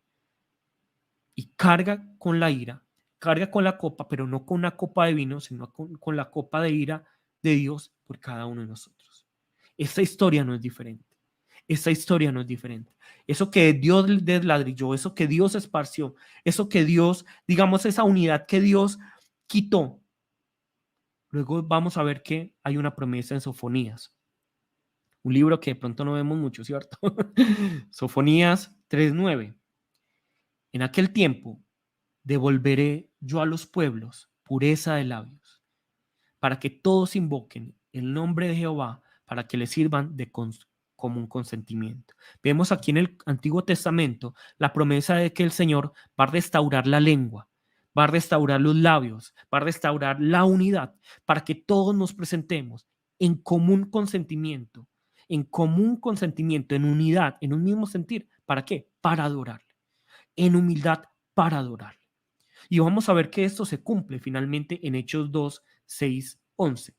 y carga con la ira, carga con la copa, pero no con una copa de vino, sino con la copa de ira de Dios por cada uno de nosotros. Esta historia no es diferente. Esta historia no es diferente. Eso que Dios desladrilló, eso que Dios esparció, eso que Dios, digamos, esa unidad que Dios quitó. Luego vamos a ver que hay una promesa en Sofonías, un libro que de pronto no vemos mucho, ¿cierto? Sofonías 3:9. En aquel tiempo devolveré yo a los pueblos pureza de labios, para que todos invoquen el nombre de Jehová, para que le sirvan de común consentimiento. Vemos aquí en el Antiguo Testamento la promesa de que el Señor va a restaurar la lengua, va a restaurar los labios, va a restaurar la unidad, para que todos nos presentemos en común consentimiento, en unidad, en un mismo sentir. ¿Para qué? Para adorarle, en humildad para adorarle. Y vamos a ver que esto se cumple finalmente en Hechos 2, 6, 11.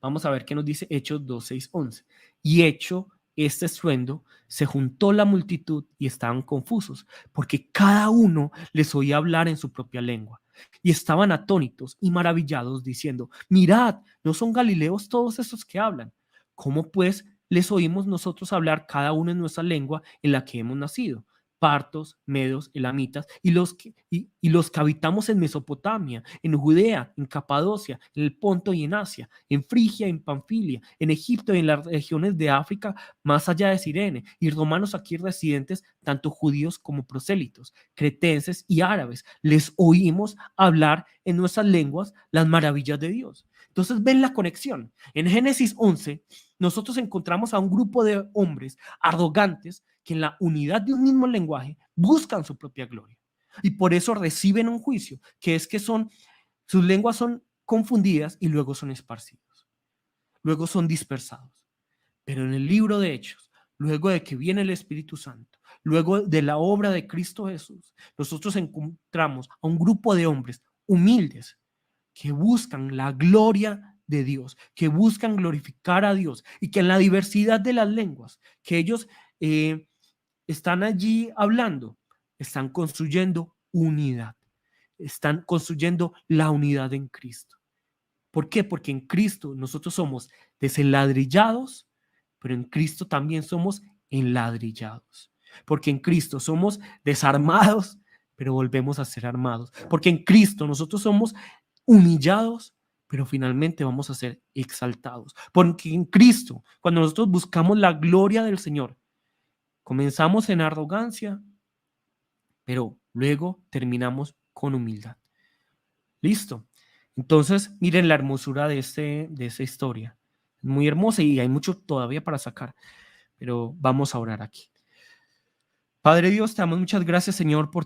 Vamos a ver qué nos dice Hechos 2, 6, 11. Y hecho este estruendo, se juntó la multitud y estaban confusos, porque cada uno les oía hablar en su propia lengua. Y estaban atónitos y maravillados, diciendo, mirad, ¿no son galileos todos estos que hablan? ¿Cómo pues les oímos nosotros hablar cada uno en nuestra lengua en la que hemos nacido? Partos, medos, elamitas, y los que habitamos en Mesopotamia, en Judea, en Capadocia, en el Ponto y en Asia, en Frigia, en Panfilia, en Egipto y en las regiones de África, más allá de Cirene, y romanos aquí residentes, tanto judíos como prosélitos, cretenses y árabes, les oímos hablar en nuestras lenguas las maravillas de Dios. Entonces ven la conexión. En Génesis 11, nosotros encontramos a un grupo de hombres arrogantes que en la unidad de un mismo lenguaje buscan su propia gloria. Y por eso reciben un juicio, que es que sus lenguas son confundidas y luego son esparcidos, luego son dispersados. Pero en el libro de Hechos, luego de que viene el Espíritu Santo, luego de la obra de Cristo Jesús, nosotros encontramos a un grupo de hombres humildes que buscan la gloria de Dios, que buscan glorificar a Dios y que en la diversidad de las lenguas que ellos están allí hablando, están construyendo unidad, están construyendo la unidad en Cristo. ¿Por qué? Porque en Cristo nosotros somos desenladrillados, pero en Cristo también somos enladrillados. Porque en Cristo somos desarmados, pero volvemos a ser armados. Porque en Cristo nosotros somos humillados, pero finalmente vamos a ser exaltados. Porque en Cristo, cuando nosotros buscamos la gloria del Señor, comenzamos en arrogancia, pero luego terminamos con humildad. Listo. Entonces, miren la hermosura de esta historia. Muy hermosa y hay mucho todavía para sacar, pero vamos a orar aquí. Padre Dios, te damos muchas gracias, Señor, por